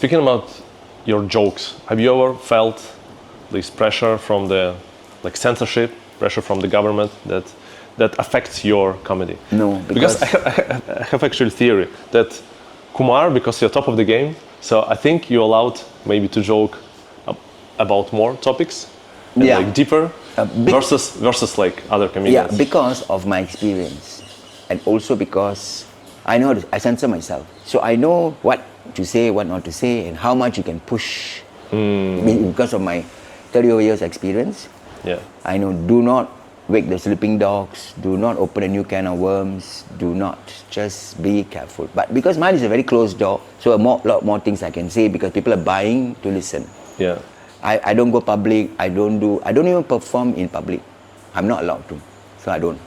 Speaking about your jokes, have you ever felt this pressure from the censorship, pressure from the government that affects your comedy? No, because I have actually theory that Kumar, because you're top of the game, so I think you're allowed maybe to joke about more topics, and like deeper, versus like other comedians. Yeah, because of my experience, and also because I know I censor myself, so I know what to say, what not to say, and how much you can push. Because of my 30 years experience, I know do not wake the sleeping dogs, do not open a new can of worms, do not, just be careful. But because mine is a very closed door, so a lot more things I can say because people are buying to listen. Yeah. I don't go public, I don't even perform in public. I'm not allowed to, so I don't.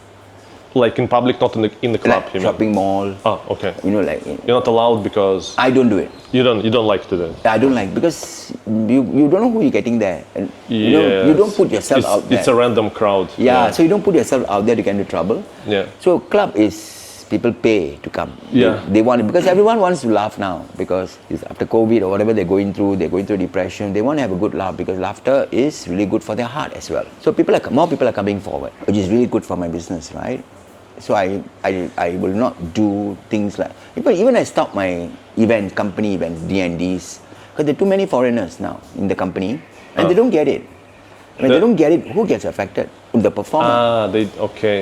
Like in public, not in the club, like shopping mall. Oh, okay. You know, like you're not allowed because I don't do it. You don't like to do it. I don't like because you don't know who you're getting there, and you don't put yourself out there. It's a random crowd. Yeah, so you don't put yourself out there to get into trouble. Yeah. So club is people pay to come. Yeah. They want it because everyone wants to laugh now because after COVID or whatever they're going through depression. They want to have a good laugh because laughter is really good for their heart as well. So more people are coming forward, which is really good for my business, right? So I will not do things like even I stopped my company events, D&Ds, because there are too many foreigners now in the company and they don't get it. When they don't get it, who gets affected? The performer.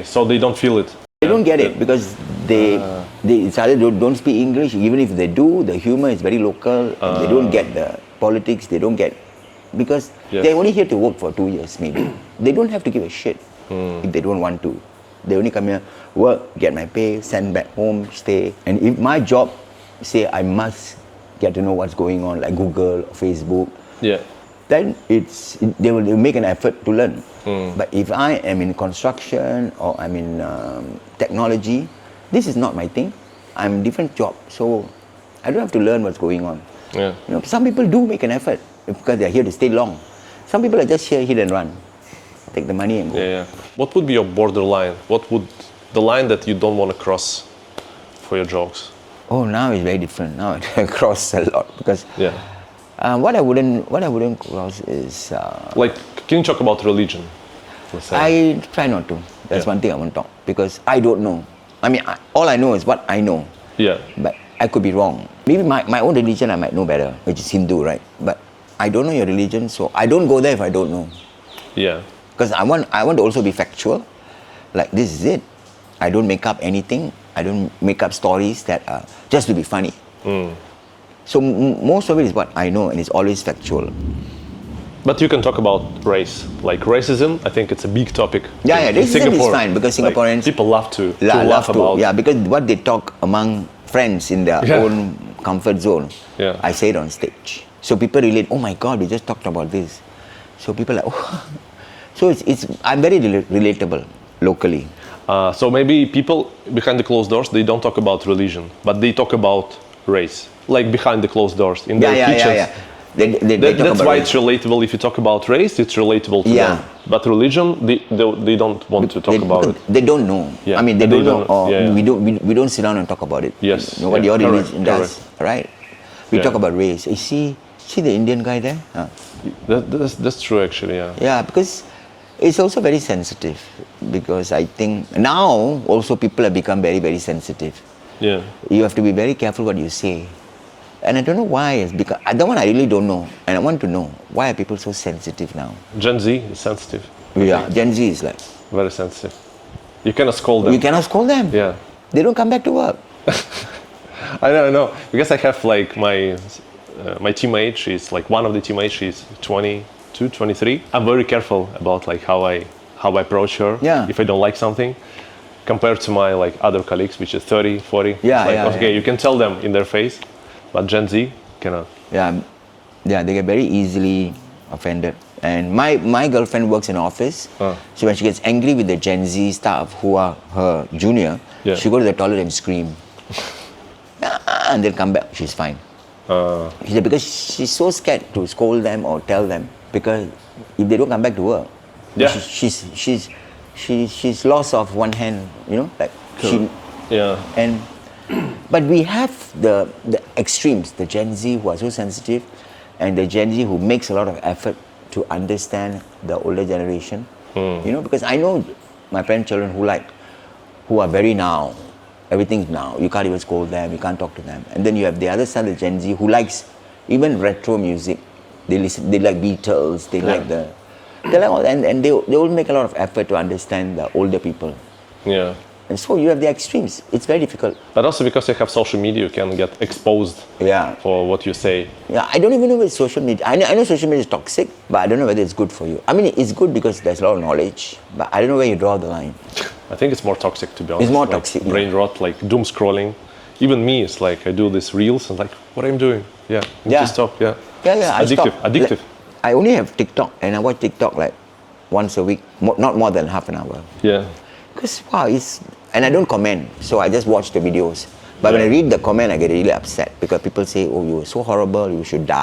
So they don't feel it. They don't get it because they either don't speak English. Even if they do, the humor is very local. They don't get the politics. They don't get because they're only here to work for 2 years maybe. They don't have to give a shit if they don't want to. They only come here, work, get my pay, send back home, stay. And if my job say I must get to know what's going on, like Google or Facebook, then they will make an effort to learn. But if I am in construction or I'm in technology, this is not my thing. I'm in a different job, so I don't have to learn what's going on. Yeah. Some people do make an effort because they're here to stay long. Some people are just here, hit and run. Take the money and go. Yeah. What would be your borderline? What would the line that you don't want to cross for your jokes? Oh, now it's very different. Now I cross a lot because what I wouldn't cross is like, can you talk about religion? I try not to. That's one thing I won't talk because I don't know. I mean, all I know is what I know. Yeah. But I could be wrong. Maybe my own religion I might know better, which is Hindu, right? But I don't know your religion, so I don't go there if I don't know. Yeah. Because I want to also be factual. Like, this is it. I don't make up anything. I don't make up stories that are just to be funny. So most of it is what I know, and it's always factual. But you can talk about race, like racism. I think it's a big topic. Yeah, racism Singapore, is fine because Singaporeans like, people love to laugh about. Yeah, because what they talk among friends in their own comfort zone, I say it on stage. So people relate. Oh my God, we just talked about this. So people are like, oh. So I'm very relatable locally. So maybe people behind the closed doors, they don't talk about religion, but they talk about race, like behind the closed doors in their kitchens. That's why it's relatable. If you talk about race, it's relatable to them. But religion, they don't want to talk about it. They don't know. Yeah. I mean, they don't know. Or we don't sit down and talk about it. Yes. You know what your religion does, right? We talk about race. You see the Indian guy there? That's true, actually. Yeah. Yeah, because it's also very sensitive. Because I think now also people have become very, very sensitive. Yeah. You have to be very careful what you say. And I don't know why. It's because that one I really don't know, and I want to know why are people so sensitive now. Gen Z is sensitive. Yeah, Gen Z is like very sensitive. You cannot scold them. You cannot scold them. Yeah. They don't come back to work. I don't know because I have like my teammate. She's like one of the teammates. She's 22, 23. I'm very careful about like how I approach her. Yeah. If I don't like something, compared to my like other colleagues, which is 30, 40. Yeah. You can tell them in their face. But Gen Z cannot. Yeah, they get very easily offended. And my girlfriend works in an office. So when she gets angry with the Gen Z staff who are her junior, she go to the toilet and scream. And then come back, she's fine. She said because she's so scared to scold them or tell them because if they don't come back to work, she's lost of one hand, you know, like cool. and But we have the extremes, the Gen Z who are so sensitive, and the Gen Z who makes a lot of effort to understand the older generation. You know, because I know my parents' children who are very now, everything's now. You can't even scold them, you can't talk to them. And then you have the other side of Gen Z who likes even retro music. They like Beatles, they like and they will make a lot of effort to understand the older people. Yeah. And so you have the extremes. It's very difficult. But also because you have social media, you can get exposed for what you say. Yeah, I don't even know whether social media. I know social media is toxic, but I don't know whether it's good for you. I mean, it's good because there's a lot of knowledge, but I don't know where you draw the line. I think it's more toxic, to be honest. It's more like toxic. Brain rot, like doom scrolling. Even me, it's like I do this reels and like, what I'm doing? Yeah. Just stop. Yeah. Yeah. Addictive. I only have TikTok, and I watch TikTok like once a week, not more than half an hour. Yeah. Because and I don't comment, so I just watch the videos. But when I read the comment, I get really upset because people say, "Oh, you were so horrible, you should die."